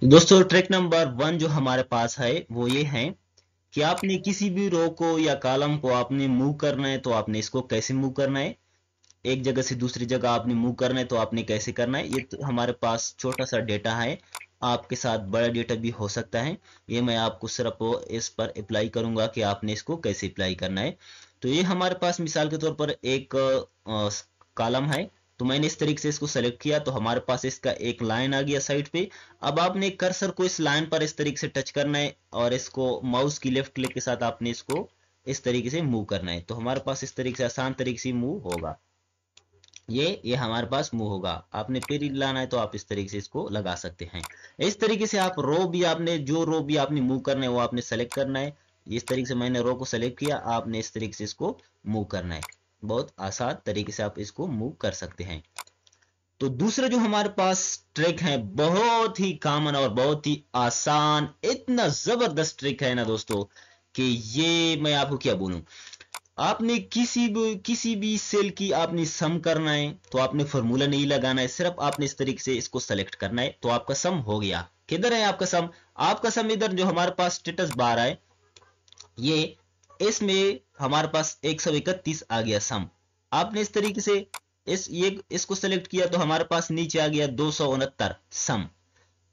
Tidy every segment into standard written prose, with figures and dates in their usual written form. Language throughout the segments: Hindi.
दोस्तों ट्रिक नंबर 1 जो हमारे पास है वो ये है कि आपने किसी भी रो को या कॉलम को आपने मूव करना है तो आपने इसको कैसे मूव करना है। एक जगह से दूसरी जगह आपने मूव करना है तो आपने कैसे करना है। ये तो हमारे पास छोटा सा डेटा है, आपके साथ बड़ा डेटा भी हो सकता है। ये मैं आपको सिर्फ इस पर अप्लाई करूंगा कि आपने इसको कैसे अप्लाई करना है। तो ये हमारे पास मिसाल के तौर पर एक कॉलम है, तो मैंने इस तरीके से इसको सेलेक्ट किया तो हमारे पास इसका एक लाइन आ गया साइड पे। अब आपने कर्सर को इस लाइन पर इस तरीके से टच करना है और इसको माउस की लेफ्ट क्लिक के साथ आपने इसको इस तरीके से मूव करना है, तो हमारे पास इस तरीके से आसान तरीके से मूव होगा। ये हमारे पास मूव होगा। आपने फिर लाना है तो आप इस तरीके से इसको लगा सकते हैं। इस तरीके से आप रो भी आपने जो रो भी आपने मूव करना है वो आपने सेलेक्ट करना है। इस तरीके से मैंने रो को सेलेक्ट किया, आपने इस तरीके से इसको मूव करना है। बहुत आसान तरीके से आप इसको मूव कर सकते हैं। तो दूसरा जो हमारे पास ट्रिक है बहुत ही कॉमन और बहुत ही आसान, इतना जबरदस्त ट्रिक है ना दोस्तों कि ये मैं आपको क्या बोलूं। आपने किसी भी सेल की आपने सम करना है तो आपने फॉर्मूला नहीं लगाना है, सिर्फ आपने इस तरीके से इसको सेलेक्ट करना है तो आपका सम हो गया। किधर है आपका सम? आपका सम इधर जो हमारे पास स्टेटस बार है ये, इसमें हमारे पास 131 आ गया सम। आपने इस तरीके से इसको सेलेक्ट किया तो हमारे पास नीचे आ गया 269 सम।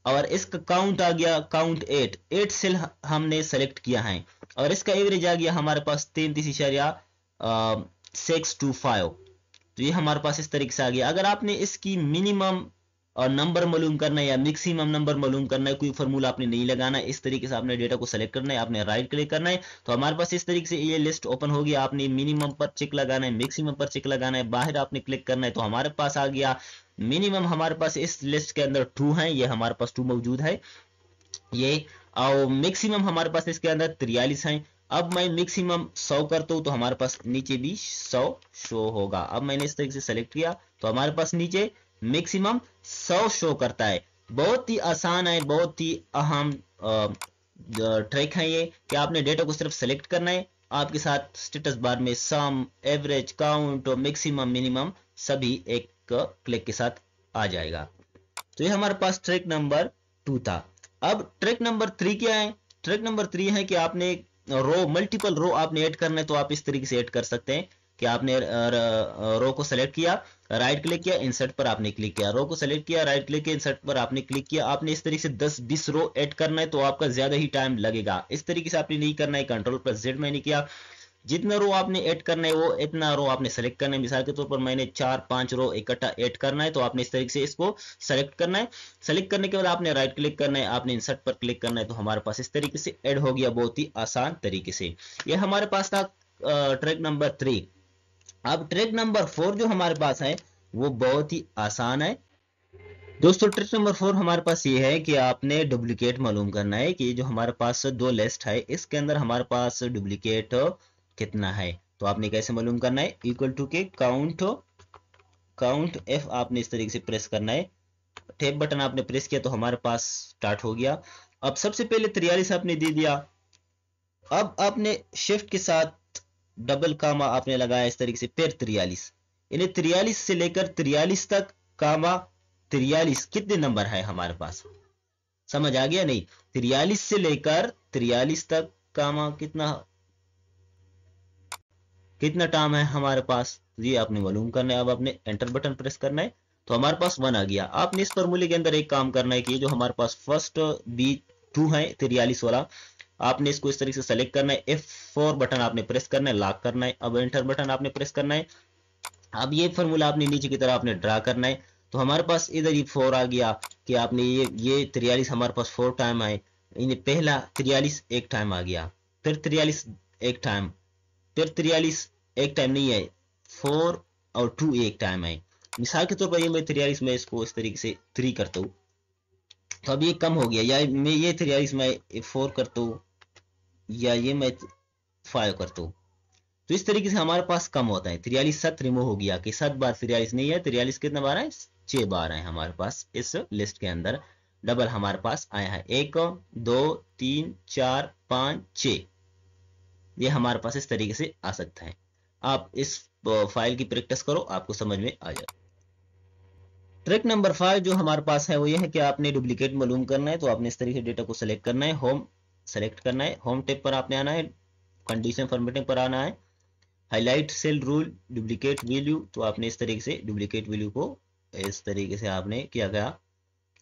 और इसका काउंट आ गया, काउंट 8 सेल हमने सेलेक्ट किया है। और इसका एवरेज आ गया हमारे पास 33.625। तो ये हमारे पास इस तरीके से आ गया। अगर आपने इसकी मिनिमम और नंबर मालूम करना है या मैक्सिमम नंबर मालूम करना है, कोई फार्मूला आपने नहीं लगाना है, इस तरीके से आपने डेटा को सेलेक्ट करना है, आपने राइट क्लिक करना है तो हमारे पास इस तरीके से ये लिस्ट ओपन हो गया। आपने मिनिमम पर चेक लगाना है, मैक्सिमम पर चेक लगाना है, बाहर आपने क्लिक करना है तो हमारे पास आ गया मिनिमम। हमारे पास इस लिस्ट के अंदर 2 है, ये हमारे पास 2 मौजूद है ये। और मैक्सिमम हमारे पास इसके अंदर 43 है। अब मैं मैक्सिमम 100 करता हूं तो हमारे पास नीचे भी 100 शो होगा। अब मैंने इस तरीके से सेलेक्ट किया तो हमारे पास नीचे मैक्सिमम 100 शो करता है। बहुत ही आसान है, बहुत ही अहम ट्रिक है ये कि आपने डेटा को सिर्फ सेलेक्ट करना है, आपके साथ स्टेटस बार में सम, एवरेज, काउंट और मैक्सिमम मिनिमम सभी एक क्लिक के साथ आ जाएगा। तो ये हमारे पास ट्रिक नंबर 2 था। अब ट्रिक नंबर 3 क्या है? ट्रिक नंबर 3 है कि आपने रो, मल्टीपल रो आपने ऐड करना है तो आप इस तरीके से ऐड कर सकते हैं कि आपने रो को सेलेक्ट किया, राइट क्लिक किया, इंसर्ट पर आपने क्लिक किया, रो को सेलेक्ट किया, राइट क्लिक किया, इंसर्ट पर आपने क्लिक किया। आपने इस तरीके से 10-20 रो ऐड करना है तो आपका ज्यादा ही टाइम लगेगा। इस तरीके से आपने नहीं करना है, कंट्रोल प्लस जेड मैंने किया। जितना रो आपने ऐड करना है वो इतना रो आपने सेलेक्ट करना है। मिसाल के तौर पर मैंने 4-5 रो इकट्ठा ऐड करना है तो आपने इस तरीके से इसको सेलेक्ट करना है। सेलेक्ट करने के बाद आपने राइट क्लिक करना है, आपने इंसर्ट पर क्लिक करना है तो हमारे पास इस तरीके से ऐड हो गया बहुत ही आसान तरीके से। ये हमारे पास था ट्रिक नंबर 3। अब ट्रिक नंबर 4 जो हमारे पास है वो बहुत ही आसान है दोस्तों। ट्रिक नंबर 4 हमारे पास ये है कि आपने डुप्लीकेट मालूम करना है कि जो हमारे पास दो लिस्ट है इसके अंदर हमारे पास डुप्लीकेट कितना है। तो आपने कैसे मालूम करना है? इक्वल टू के काउंट, काउंट एफ आपने इस तरीके से प्रेस करना है। टैब बटन आपने प्रेस किया तो हमारे पास स्टार्ट हो गया। अब सबसे पहले 43 आपने दे दिया। अब आपने शिफ्ट के साथ डबल कामा आपने लगाया इस तरीके से, फिर 43, यानी 43 से लेकर 43 तक कामा 43 कितने नंबर है हमारे पास? समझ आ गया नहीं? 43 से लेकर 43 तक कामा कितना कितना टाइम है हमारे पास, ये आपने मालूम करना है। अब आपने एंटर बटन प्रेस करना है तो हमारे पास 1 आ गया। आपने इस फॉर्मूले के अंदर एक काम करना है कि ये जो हमारे पास फर्स्ट बी 2 है 43 वाला, आपने इसको इस तरीके से सेलेक्ट करना है, F4 बटन आपने प्रेस करना है, लॉक करना है। अब एंटर बटन आपने प्रेस करना है। अब ये फॉर्मूला आपने नीचे की तरफ आपने ड्रा करना है तो हमारे पास इधर ही 4 आ गया कि आपने ये 43 हमारे पास 4 टाइम आए। पहला 43 एक टाइम आ गया, फिर 43 एक टाइम, फिर 43 एक टाइम नहीं है, 4 और 2 एक टाइम है। मिसाल के तौर पर ये मैं 43 में इसको इस तरीके से 3 करता हूँ तो अब ये कम हो गया, या मैं ये 43 में 4 करता हूँ या ये मैं 5 करता हूँ तो इस तरीके से हमारे पास कम होता है। 43 7 रिमूव हो गया कि 7 बार 43 नहीं है, 43 कितना बार है? 6 बार है हमारे पास इस लिस्ट के अंदर। डबल हमारे पास आया है 1 2 3 4 5 6। ये हमारे पास इस तरीके से आ सकता है। आप इस फाइल की प्रैक्टिस करो, आपको समझ में आ जाए। ट्रिक नंबर 5 जो हमारे पास है वो ये है कि आपने डुप्लीकेट मालूम करना है, तो आपने इस तरीके से डेटा को सेलेक्ट करना है, होम सेलेक्ट करना है, होम टैब पर आपने आना है, कंडीशन फॉर्मेटिंग पर आना है, highlight cell rule duplicate value, तो आपने इस तरीके से डुप्लीकेट वैल्यू को इस तरीके से आपने किया गया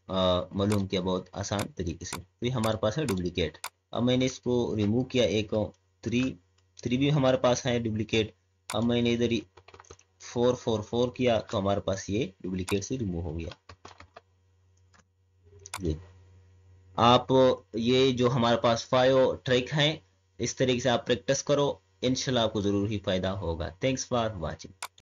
मालूम किया बहुत आसान तरीके से। तो ये हमारे पास है डुप्लीकेट। अब मैंने इसको रिमूव किया, एक 3 भी हमारे पास है डुप्लीकेट। अब मैंने इधर 4 किया तो हमारे पास ये डुप्लीकेट से रिमूव हो गया। ये आप ये जो हमारे पास 5 ट्रिक हैं इस तरीके से आप प्रैक्टिस करो, इंशाल्लाह आपको जरूर ही फायदा होगा। Thanks for watching.